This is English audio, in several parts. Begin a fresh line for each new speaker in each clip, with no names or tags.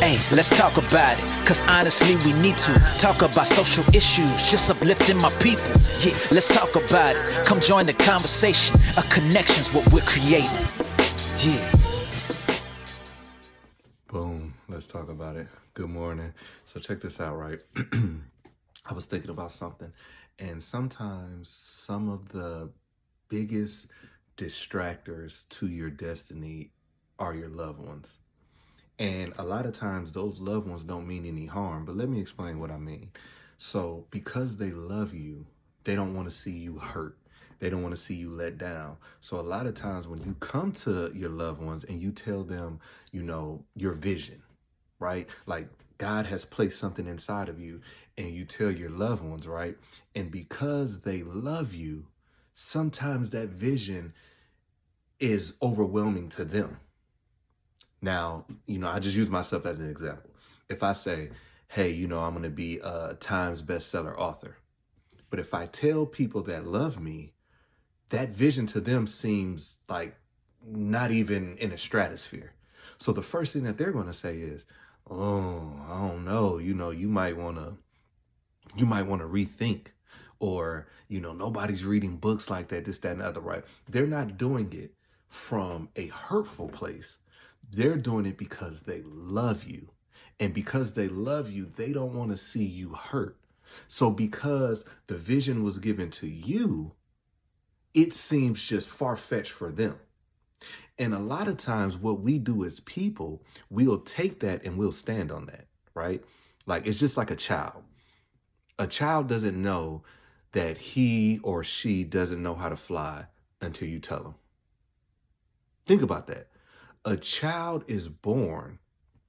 Hey, let's talk about it, cause honestly we need to talk about social issues, just uplifting my people. Yeah, let's talk about it. Come join the conversation. A connection's what we're creating. Yeah.
Boom. Let's talk about it. Good morning. So check this out, right? I was thinking about something, and sometimes some of the biggest distractors to your destiny are your loved ones. And a lot of times those loved ones don't mean any harm, but let me explain what I mean. So because they love you, they don't want to see you hurt. They don't want to see you let down. So a lot of times when you come to your loved ones and you tell them, your vision, right? Like God has placed something inside of you and you tell your loved ones, right? And because they love you, sometimes that vision is overwhelming to them. Now, I just use myself as an example. If I say, hey, I'm going to be a Times bestseller author. But if I tell people that love me, that vision to them seems like not even in a stratosphere. So the first thing that they're going to say is, oh, I don't know, you might want to rethink, or, nobody's reading books like that, this, that, and the other, right? They're not doing it from a hurtful place. They're doing it because they love you. And because they love you, they don't want to see you hurt. So because the vision was given to you, it seems just far-fetched for them. And a lot of times what we do as people, we'll take that and we'll stand on that, right? Like it's just like a child. A child doesn't know that he or she doesn't know how to fly until you tell them. Think about that. A child is born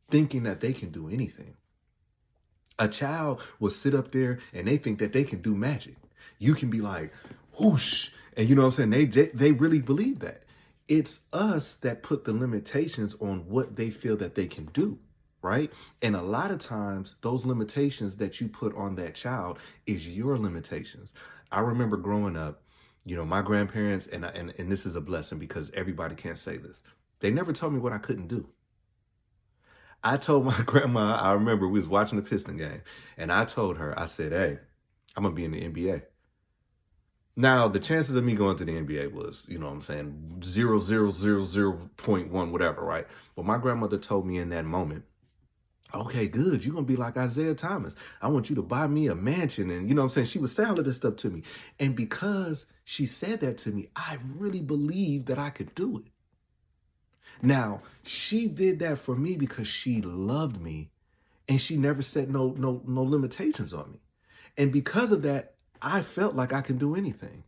thinking that they can do anything. A child will sit up there and they think that they can do magic. You can be like, whoosh. And you know what I'm saying? They really believe that. It's us that put the limitations on what they feel that they can do, right? And a lot of times those limitations that you put on that child is your limitations. I remember growing up, my grandparents, and this is a blessing because everybody can't say this. They never told me what I couldn't do. I told my grandma, I remember we was watching the Piston game, and I told her, I said, hey, I'm going to be in the NBA. Now, the chances of me going to the NBA was, 0.1, whatever, right? But my grandmother told me in that moment, okay, good. You're going to be like Isaiah Thomas. I want you to buy me a mansion. And, she would say all of this stuff to me. And because she said that to me, I really believed that I could do it. Now, she did that for me because she loved me and she never set no limitations on me. And because of that, I felt like I can do anything.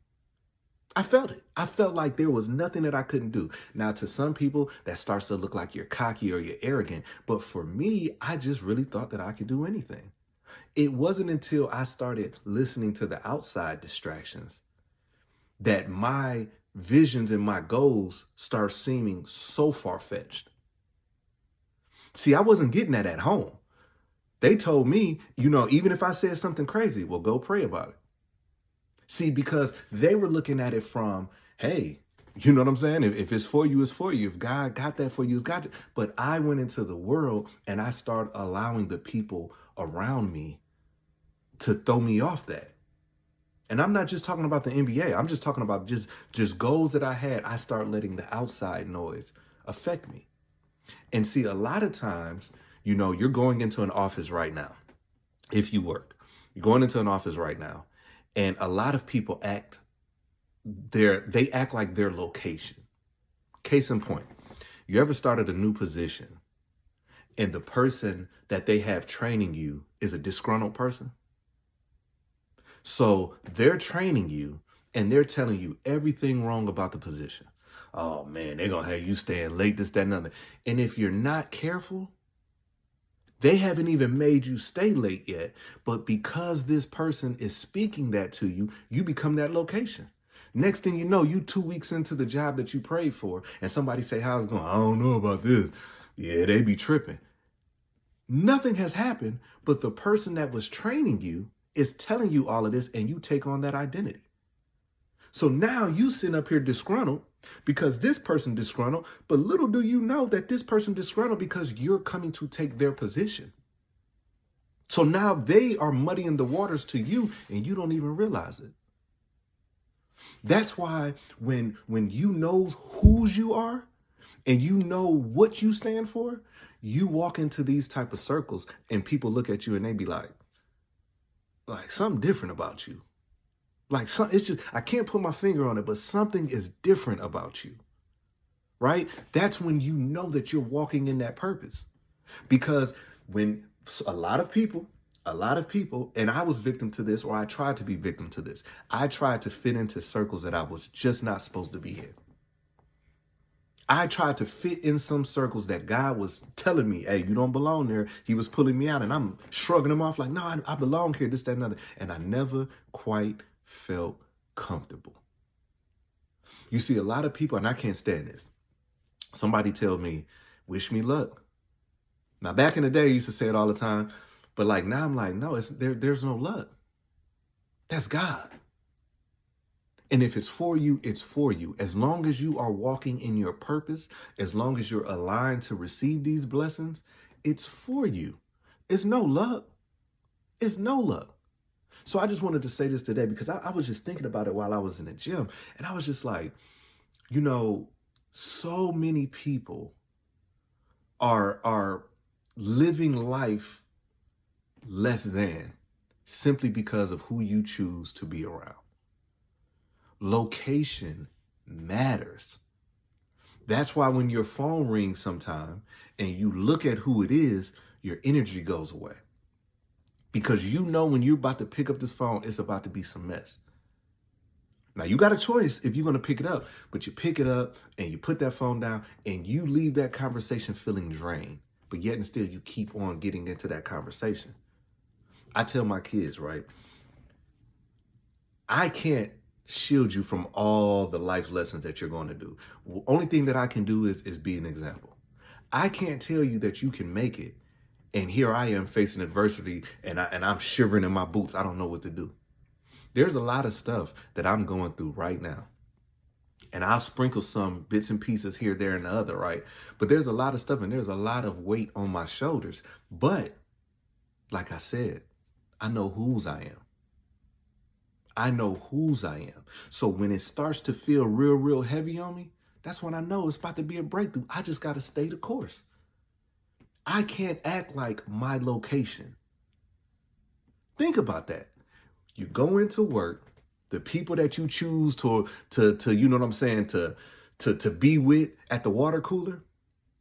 I felt it. I felt like there was nothing that I couldn't do. Now, to some people, that starts to look like you're cocky or you're arrogant. But for me, I just really thought that I could do anything. It wasn't until I started listening to the outside distractions that my visions and my goals start seeming so far-fetched. See, I wasn't getting that at home. They told me, even if I said something crazy, well, go pray about it. See, because they were looking at it from, hey, you know what I'm saying? If it's for you, it's for you. If God got that for you, it's got it. But I went into the world and I started allowing the people around me to throw me off that. And I'm not just talking about the NBA. I'm just talking about just goals that I had. I start letting the outside noise affect me. And see, a lot of times, you're going into an office right now. If you work, you're going into an office right now. And a lot of people act like their location. Case in point, you ever started a new position and the person that they have training you is a disgruntled person? So they're training you and they're telling you everything wrong about the position. Oh man, they're going to have you staying late, this, that, and other. And if you're not careful, they haven't even made you stay late yet. But because this person is speaking that to you, you become that location. Next thing you know, you 2 weeks into the job that you prayed for and somebody say, how's it going? I don't know about this. Yeah, they be tripping. Nothing has happened, but the person that was training you is telling you all of this and you take on that identity. So now you sitting up here disgruntled because this person disgruntled, but little do you know that this person disgruntled because you're coming to take their position. So now they are muddying the waters to you and you don't even realize it. That's why when you know whose you are and you know what you stand for, you walk into these type of circles and people look at you and they be like something different about you. It's just, I can't put my finger on it, but something is different about you, right? That's when you know that you're walking in that purpose. Because when a lot of people, and I was victim to this, or I tried to be victim to this. I tried to fit into circles that I was just not supposed to be in. I tried to fit in some circles that God was telling me, hey, you don't belong there. He was pulling me out and I'm shrugging him off like, no, I belong here, this, that, and other. And I never quite felt comfortable. You see, a lot of people, and I can't stand this. Somebody tell me, wish me luck. Now, back in the day, I used to say it all the time. But now I'm like, no, there's no luck. That's God. And if it's for you, it's for you. As long as you are walking in your purpose, as long as you're aligned to receive these blessings, it's for you. It's no luck. It's no luck. So I just wanted to say this today because I was just thinking about it while I was in the gym. And I was just like, so many people are living life less than simply because of who you choose to be around. Location matters. That's why when your phone rings sometime and you look at who it is, your energy goes away. Because when you're about to pick up this phone, it's about to be some mess. Now, you got a choice if you're going to pick it up, but you pick it up and you put that phone down and you leave that conversation feeling drained, but yet and still you keep on getting into that conversation. I tell my kids, right, I can't shield you from all the life lessons that you're going to do. The only thing that I can do is be an example. I can't tell you that you can make it. And here I am facing adversity and I'm shivering in my boots. I don't know what to do. There's a lot of stuff that I'm going through right now. And I'll sprinkle some bits and pieces here, there, and the other, right? But there's a lot of stuff and there's a lot of weight on my shoulders. But like I said, I know whose I am. I know whose I am. So when it starts to feel real, real heavy on me, that's when I know it's about to be a breakthrough. I just got to stay the course. I can't act like my location. Think about that. You go into work, the people that you choose to you know what I'm saying, to be with at the water cooler,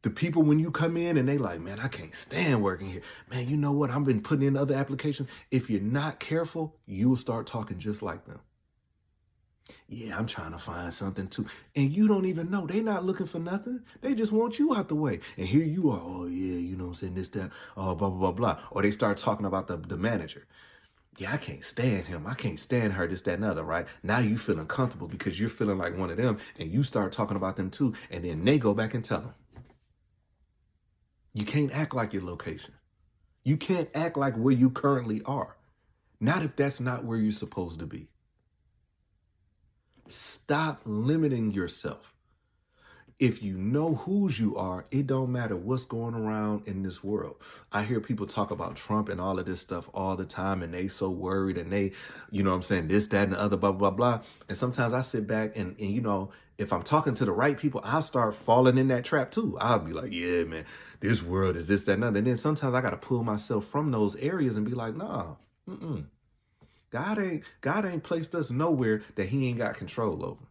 the people when you come in and they like, man, I can't stand working here. Man, you know what? I've been putting in other applications. If you're not careful, you will start talking just like them. Yeah, I'm trying to find something too. And you don't even know. They not looking for nothing. They just want you out the way. And here you are. Oh, yeah, you know what I'm saying? This, that, blah, blah, blah, blah. Or they start talking about the manager. Yeah, I can't stand him. I can't stand her, this, that, and other, right? Now you feeling comfortable because you're feeling like one of them. And you start talking about them too. And then they go back and tell them. You can't act like your location. You can't act like where you currently are. Not if that's not where you're supposed to be. Stop limiting yourself. If you know whose you are, it don't matter what's going around in this world. I hear people talk about Trump and all of this stuff all the time, and they so worried, and they, you know what I'm saying, this, that, and the other, blah, blah, blah. And sometimes I sit back and if I'm talking to the right people, I'll start falling in that trap too. I'll be like, yeah, man, this world is this, that, and other. And then sometimes I got to pull myself from those areas and be like, nah, God ain't placed us nowhere that he ain't got control over.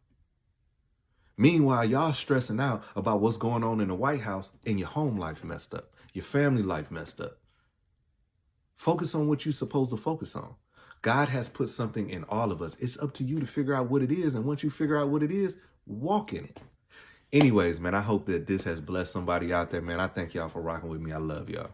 Meanwhile, y'all stressing out about what's going on in the White House and your home life messed up, your family life messed up. Focus on what you're supposed to focus on. God has put something in all of us. It's up to you to figure out what it is. And once you figure out what it is, walk in it. Anyways, man, I hope that this has blessed somebody out there, man. I thank y'all for rocking with me. I love y'all.